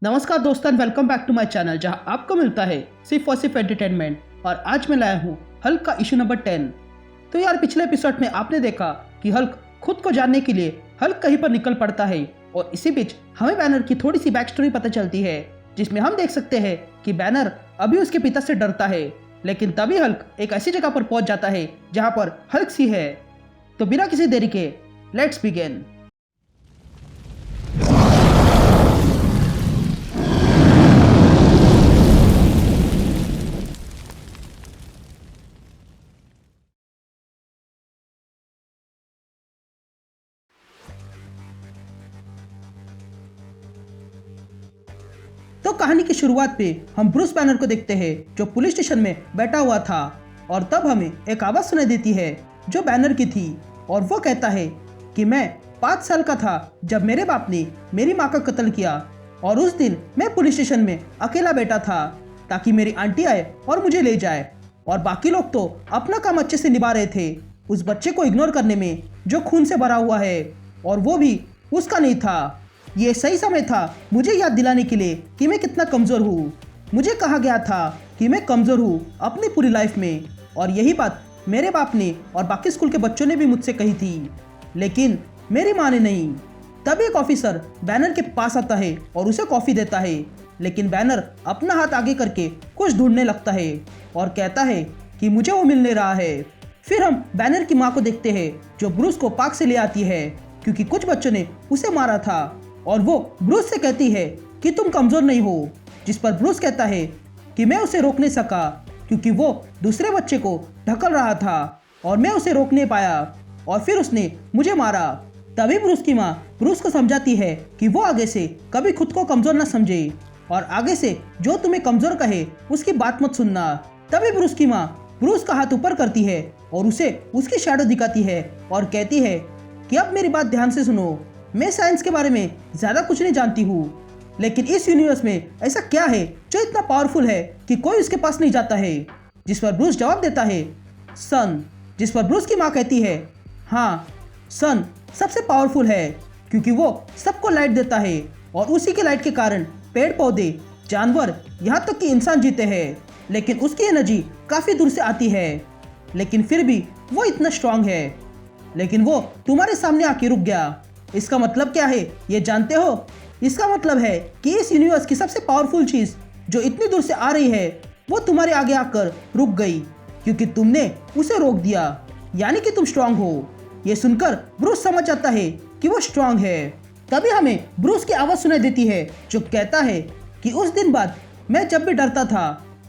नमस्कार दोस्तों, welcome back to my channel जहां आपको मिलता है सिर्फ और सिर्फ एंटरटेनमेंट। और आज मैं लाया हूं हल्क का इशू नंबर 10। तो यार, पिछले एपिसोड में आपने देखा कि हल्क खुद को जानने के लिए हल्क कहीं पर निकल पड़ता है और इसी बीच हमें बैनर की थोड़ी सी बैक स्टोरी पता चलती है, जिसमें हम देख सकते हैं कि बैनर अभी उसके पिता से डरता है, लेकिन तभी हल्क एक ऐसी जगह पर पहुंच जाता है जहां पर हल्क सी है। तो बिना किसी देरी के लेट्स बिगिन। तो कहानी की शुरुआत पे हम ब्रूस बैनर को देखते हैं जो पुलिस स्टेशन में बैठा हुआ था, और तब हमें एक आवाज़ सुनाई देती है जो बैनर की थी, और वो कहता है कि मैं 5 साल का था जब मेरे बाप ने मेरी माँ का कत्ल किया, और उस दिन मैं पुलिस स्टेशन में अकेला बैठा था ताकि मेरी आंटी आए और मुझे ले जाए, और बाकी लोग तो अपना काम अच्छे से निभा रहे थे उस बच्चे को इग्नोर करने में जो खून से भरा हुआ है, और वो भी उसका नहीं था। ये सही समय था मुझे याद दिलाने के लिए कि मैं कितना कमज़ोर हूँ। मुझे कहा गया था कि मैं कमज़ोर हूँ अपनी पूरी लाइफ में, और यही बात मेरे बाप ने और बाकी स्कूल के बच्चों ने भी मुझसे कही थी, लेकिन मेरी माँ ने नहीं। तब एक ऑफिसर बैनर के पास आता है और उसे कॉफ़ी देता है, लेकिन बैनर अपना हाथ आगे करके कुछ ढूंढने लगता है और कहता है कि मुझे वो मिल नहीं रहा है। फिर हम बैनर की माँ को देखते हैं जो ब्रूस को पार्क से ले आती है क्योंकि कुछ बच्चों ने उसे मारा था, और वो ब्रूस से कहती है कि तुम कमज़ोर नहीं हो, जिस पर ब्रूस कहता है कि मैं उसे रोक नहीं सका क्योंकि वो दूसरे बच्चे को ढकल रहा था और मैं उसे रोक नहीं पाया, और फिर उसने मुझे मारा। तभी ब्रूस की माँ ब्रूस को समझाती है कि वो आगे से कभी खुद को कमज़ोर ना समझे, और आगे से जो तुम्हें कमज़ोर कहे उसकी बात मत सुनना। तभी ब्रूस की माँ ब्रूस का हाथ ऊपर करती है और उसे उसकी शैडो दिखाती है और कहती है कि अब मेरी बात ध्यान से सुनो। मैं साइंस के बारे में ज़्यादा कुछ नहीं जानती हूँ, लेकिन इस यूनिवर्स में ऐसा क्या है जो इतना पावरफुल है कि कोई उसके पास नहीं जाता है। जिस पर ब्रूस जवाब देता है सन, जिस पर ब्रूस की माँ कहती है हाँ, सन सबसे पावरफुल है क्योंकि वो सबको लाइट देता है, और उसी के लाइट के कारण पेड़ पौधे, जानवर, यहाँ तक कि इंसान जीते हैं। लेकिन उसकी एनर्जी काफ़ी दूर से आती है, लेकिन फिर भी वो इतना स्ट्रांग है। लेकिन वो तुम्हारे सामने आके रुक गया। इसका मतलब क्या है ये जानते हो? इसका मतलब है कि इस यूनिवर्स की सबसे पावरफुल चीज़ जो इतनी दूर से आ रही है वो तुम्हारे आगे आकर रुक गई क्योंकि तुमने उसे रोक दिया, यानी कि तुम स्ट्रांग हो। ये सुनकर ब्रूस समझ जाता है कि वो स्ट्रांग है। तभी हमें ब्रूस की आवाज़ सुनाई देती है जो कहता है कि उस दिन बाद मैं जब भी डरता था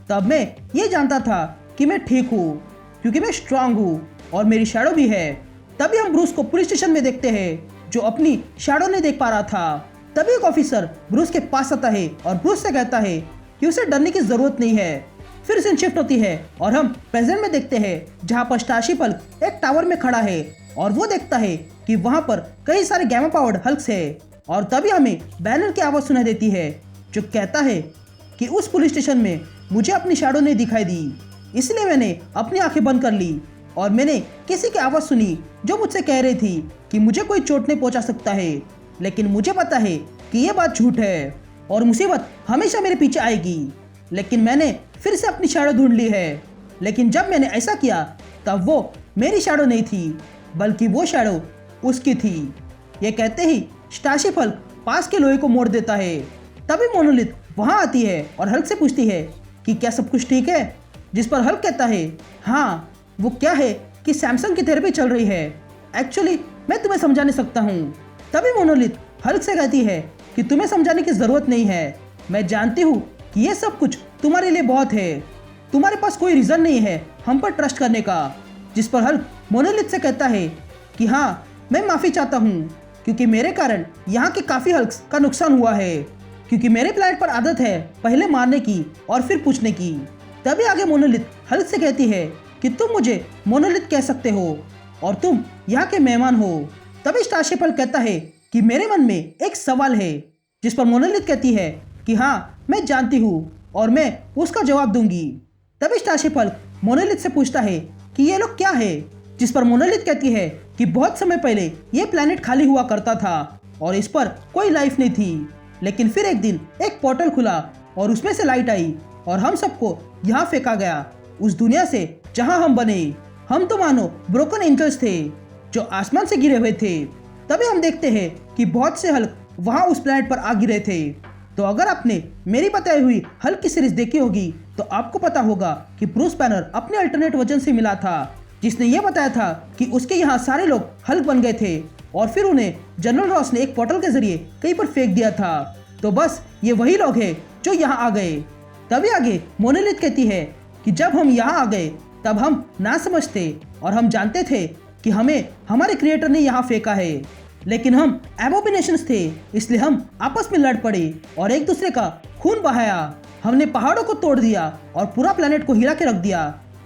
तब मैं ये जानता था कि मैं ठीक हूँ क्योंकि मैं स्ट्रांग हूँ और मेरी शैडो भी है। तभी हम ब्रूस को पुलिस स्टेशन में देखते हैं जो अपनी शैडो नहीं देख पा रहा था। तभी एक ऑफिसर ब्रूस के पास आता है और ब्रूस से कहता है कि उसे डरने की जरूरत नहीं है। फिर सीन शिफ्ट होती है और हम प्रेजेंट में देखते हैं जहां पर स्टारशिप हल्क एक टावर में खड़ा है और वो देखता है कि वहां पर कई सारे गैमा पावर्ड हल्क्स है। और तभी हमें बैनर की आवाज़ सुनाई देती है जो कहता है कि उस पुलिस स्टेशन में मुझे अपनी शैडो नहीं दिखाई दी, इसलिए मैंने अपनी आंखें बंद कर ली और मैंने किसी की आवाज़ सुनी जो मुझसे कह रही थी कि मुझे कोई चोट नहीं पहुंचा सकता है, लेकिन मुझे पता है कि ये बात झूठ है और मुसीबत हमेशा मेरे पीछे आएगी। लेकिन मैंने फिर से अपनी शैडो ढूंढ ली है, लेकिन जब मैंने ऐसा किया तब वो मेरी शैडो नहीं थी बल्कि वो शैडो उसकी थी। ये कहते ही स्टारशिप हल्क पास के लोहे को मोड़ देता है। तभी मोनोलिथ वहाँ आती है और हल्क से पूछती है कि क्या सब कुछ ठीक है, जिस पर हल्क कहता है हाँ, वो क्या है कि सैमसंग की थेरेपी चल रही है। एक्चुअली मैं तुम्हें समझा नहीं सकता हूँ। तभी मोनोलिथ हल्क से कहती है कि तुम्हें समझाने की ज़रूरत नहीं है, मैं जानती हूँ कि ये सब कुछ तुम्हारे लिए बहुत है, तुम्हारे पास कोई रीज़न नहीं है हम पर ट्रस्ट करने का। जिस पर हल्क मोनोलिथ से कहता है कि हाँ, मैं माफ़ी चाहता हूँ क्योंकि मेरे कारण यहाँ के काफ़ी हल्क्स का नुकसान हुआ है, क्योंकि मेरे प्लैनेट पर आदत है पहले मारने की और फिर पूछने की। तभी आगे मोनोलिथ हल्क से कहती है कि तुम मुझे मोनोलिथ कह सकते हो और तुम यहाँ के मेहमान हो। तभी स्टारशिप हल्क कहता है कि मेरे मन में एक सवाल है, जिस पर मोनोलिथ कहती है कि हाँ, मैं जानती हूँ और मैं उसका जवाब दूंगी। तभी स्टारशिप हल्क मोनोलिथ से पूछता है कि ये लोग क्या है, जिस पर मोनोलिथ कहती है कि बहुत समय पहले ये प्लैनेट खाली हुआ करता था और इस पर कोई लाइफ नहीं थी, लेकिन फिर एक दिन एक पोर्टल खुला और उसमें से लाइट आई और हम सबको यहाँ फेंका गया, उस दुनिया से जहाँ हम बने। हम तो मानो ब्रोकन एंजल्स थे जो आसमान से गिरे हुए थे। तभी हम देखते हैं कि बहुत से हल्क वहाँ उस प्लेनेट पर आ गिरे थे। तो अगर आपने मेरी बताई हुई हल्क की सीरीज देखी होगी तो आपको पता होगा कि ब्रूस बैनर अपने अल्टरनेट वर्जन से मिला था, जिसने ये बताया था कि उसके यहाँ सारे लोग हल्क बन गए थे और फिर उन्हें जनरल रॉस ने एक पोर्टल के जरिए कहीं पर फेंक दिया था। तो बस ये वही लोग हैं जो यहाँ आ गए। तभी आगे मोनालिथ कहती है कि जब हम यहाँ आ गए तब हम ना समझते और हम जानते थे कि हमें हमारे क्रिएटर ने यहाँ फेंका है, लेकिन हम एबोमिनेशंस थे, इसलिए हम आपस में लड़ पड़े और एक दूसरे का खून बहाया। हमने पहाड़ों को तोड़ दिया और पूरा प्लेनेट को हिला के रख दिया,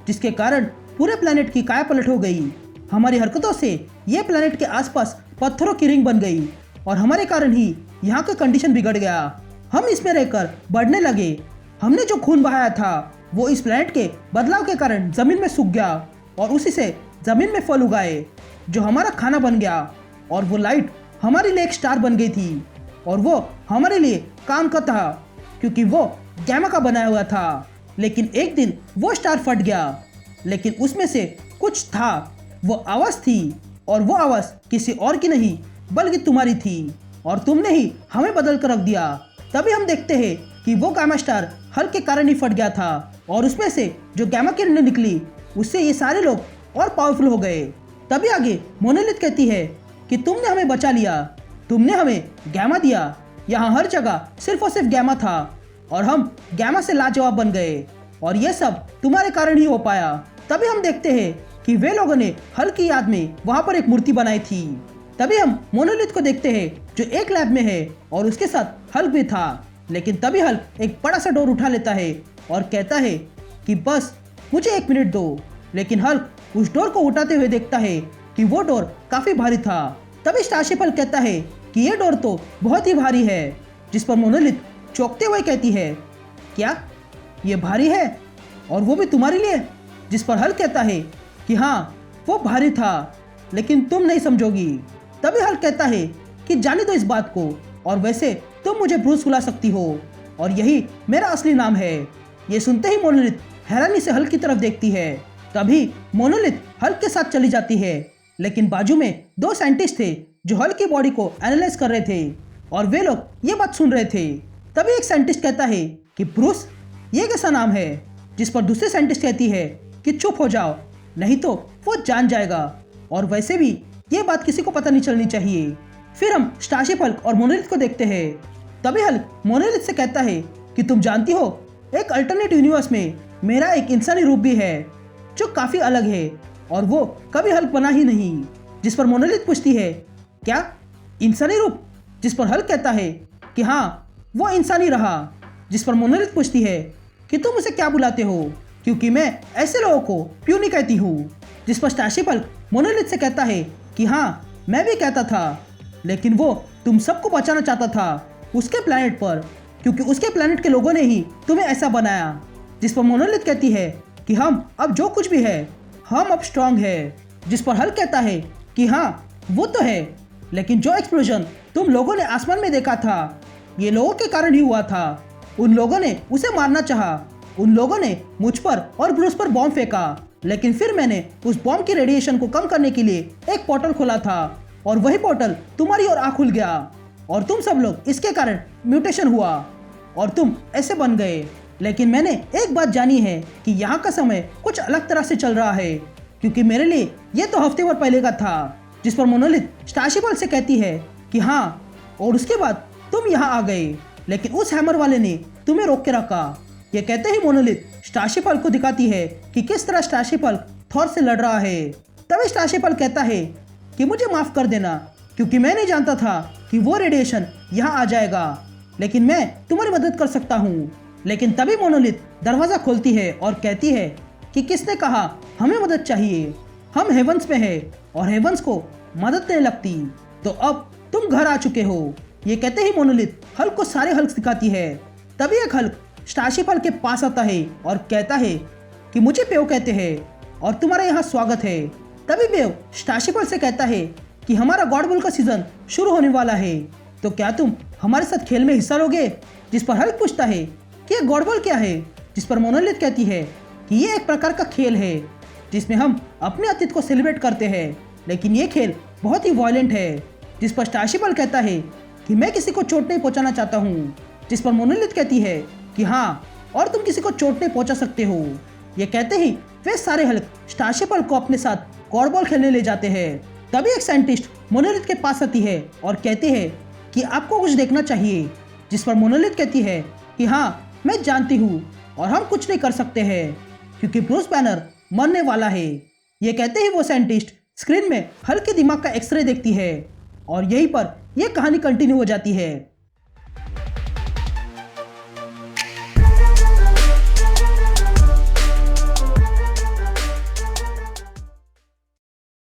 जिसके कारण पूरे प्लेनेट की काया पलट हो गई। हमारी हरकतों से ये प्लेनेट के आसपास पत्थरों की रिंग बन गई और हमारे कारण ही यहाँ का कंडीशन बिगड़ गया। हम इसमें रहकर बढ़ने लगे। हमने जो खून बहाया था वो इस प्लेनेट के बदलाव के कारण जमीन में सूख गया और उसी से जमीन में फल उगाए जो हमारा खाना बन गया। और वो लाइट हमारे लिए एक स्टार बन गई थी और वो हमारे लिए काम का था क्योंकि वो गैमा का बनाया हुआ था। लेकिन एक दिन वो स्टार फट गया, लेकिन उसमें से कुछ था, वो आवाज़ थी और वो आवाज़ किसी और की नहीं बल्कि तुम्हारी थी और तुमने ही हमें बदल कर रख दिया। तभी हम देखते हैं कि वो गैमा स्टार हल्क के कारण ही फट गया था और उसमें से जो गैमा किरणें निकली उससे ये सारे लोग और पावरफुल हो गए। तभी आगे मोनालिथ कहती है कि तुमने हमें बचा लिया, तुमने हमें गैमा दिया। यहाँ हर जगह सिर्फ और सिर्फ गैमा था और हम गैमा से लाजवाब बन गए और ये सब तुम्हारे कारण ही हो पाया। तभी हम देखते हैं कि वे लोगों ने हल्क की याद में वहाँ पर एक मूर्ति बनाई थी। तभी हम मोनालिथ को देखते हैं जो एक लैब में है और उसके साथ हल्क भी था। लेकिन तभी हल्क एक बड़ा सा डोर उठा लेता है और कहता है कि बस मुझे 1 मिनट दो। लेकिन हल्क उस डोर को उठाते हुए देखता है कि वो डोर काफी भारी था। तभी स्टारशिप हल्क कहता है कि ये डोर तो बहुत ही भारी है, जिस पर मोनालिथ चौंकते हुए कहती है क्या ये भारी है और वो भी तुम्हारे लिए? जिस पर हल्क कहता है कि हाँ वो भारी था लेकिन तुम नहीं समझोगी। तभी हल्क कहता है कि जाने दो इस बात को, और वैसे तुम मुझे ब्रूस बुला सकती हो और यही मेरा असली नाम है। ये सुनते ही मोनालिथ हैरानी से हल्क की तरफ देखती है। तभी मोनालिथ हल्क के साथ चली जाती है, लेकिन बाजू में 2 साइंटिस्ट थे जो हल्क की बॉडी को एनालाइज कर रहे थे और वे लोग ये बात सुन रहे थे। तभी एक साइंटिस्ट कहता है कि ब्रूस ये कैसा नाम है, जिस पर दूसरे साइंटिस्ट कहती है कि चुप हो जाओ नहीं तो वो जान जाएगा और वैसे भी ये बात किसी को पता नहीं चलनी चाहिए। फिर हम स्टारशिप हल्क और मोनालिथ को देखते हैं। तभी हल्क मोनालिथ से कहता है कि तुम जानती हो एक अल्टरनेट यूनिवर्स में मेरा एक इंसानी रूप भी है जो काफी अलग है और वो कभी हल्क बना ही नहीं। जिस पर मोनालिथ पूछती है क्या इंसानी रूप? जिस पर हल्क कहता है कि हाँ वो इंसानी रहा। जिस पर मोनालिथ पूछती है कि तुम उसे क्या बुलाते हो, क्योंकि मैं ऐसे लोगों को प्यूनी कहती हूँ। जिस पर स्टारशिप हल्क मोनालिथ से कहता है कि हाँ मैं भी कहता था, लेकिन वो तुम सबको बचाना चाहता था उसके प्लेनेट पर, क्योंकि उसके प्लेनेट के लोगों ने ही तुम्हें ऐसा बनाया। जिस पर मोनालिथ कहती है कि हम अब जो कुछ भी है हम अब स्ट्रांग है। जिस पर हल्क कहता है कि हाँ वो तो है, लेकिन जो एक्सप्लोजन तुम लोगों ने आसमान में देखा था ये लोगों के कारण ही हुआ था। उन लोगों ने उसे मारना चाहा, उन लोगों ने मुझ पर और ब्रूस पर बॉम्ब फेंका, लेकिन फिर मैंने उस बॉम्ब की रेडिएशन को कम करने के लिए एक पोर्टल खोला था और वही पोर्टल तुम्हारी ओर आ खुल गया और तुम सब लोग इसके कारण म्यूटेशन हुआ और तुम ऐसे बन गए। लेकिन मैंने एक बात जानी है कि यहाँ का समय कुछ अलग तरह से चल रहा है, क्योंकि मेरे लिए ये तो हफ्ते भर पहले का था। जिस पर मोनालिथ स्टारशिप हल्क से कहती है कि हाँ, और उसके बाद तुम यहाँ आ गए, लेकिन उस हैमर वाले ने तुम्हें रोक के रखा। ये कहते ही मोनालिथ स्टारशिप हल्क को दिखाती है कि किस तरह स्टारशिप हल्क थॉर से लड़ रहा है। तभी स्टारशिप हल्क कहता है कि मुझे माफ कर देना, क्योंकि मैं नहीं जानता था कि वो रेडिएशन यहाँ आ जाएगा, लेकिन मैं तुम्हारी मदद कर सकता हूँ। लेकिन तभी मोनालिथ दरवाजा खोलती है और कहती है कि किसने कहा हमें मदद चाहिए, हम हेवंस में है और हेवंस को मदद नहीं लगती, तो अब तुम घर आ चुके हो। ये कहते ही मोनालिथ हल्क को सारे हल्क दिखाती है। तभी एक हल्क स्टारशिप हल्क के पास आता है और कहता है कि मुझे बेव कहते हैं और तुम्हारा यहाँ स्वागत है। तभी बेव स्टारशिप हल्क से कहता है कि हमारा गॉड बुल का सीजन शुरू होने वाला है, तो क्या तुम हमारे साथ खेल में हिस्सा लोगे? जिस पर हल्क पूछता है कि ये गॉड बॉल क्या है, जिस पर मोनालिथ कहती है कि ये एक प्रकार का खेल है जिसमें हम अपने अतीत को सेलिब्रेट करते हैं, लेकिन ये खेल बहुत ही वायलेंट है। जिस पर स्टारशिपल कहता है कि मैं किसी को चोट नहीं पहुंचाना चाहता हूँ, जिस पर मोनालिथ कहती है कि हाँ, और तुम किसी को चोट नहीं पहुंचा सकते हो। ये कहते ही वे सारे हल्क स्टारशिपल को अपने साथ गॉड बॉल खेलने ले जाते हैं। तभी एक साइंटिस्ट मोनालिथ के पास आती है और कहती है कि आपको कुछ देखना चाहिए, जिस पर मोनालिथ कहती है कि हाँ, मैं जानती हूँ और हम कुछ नहीं कर सकते हैं क्योंकि ब्रूस बैनर मरने वाला है। ये कहते ही वो साइंटिस्ट स्क्रीन में हल्क के दिमाग का एक्सरे देखती है और यहीं पर यह कहानी कंटिन्यू हो जाती है।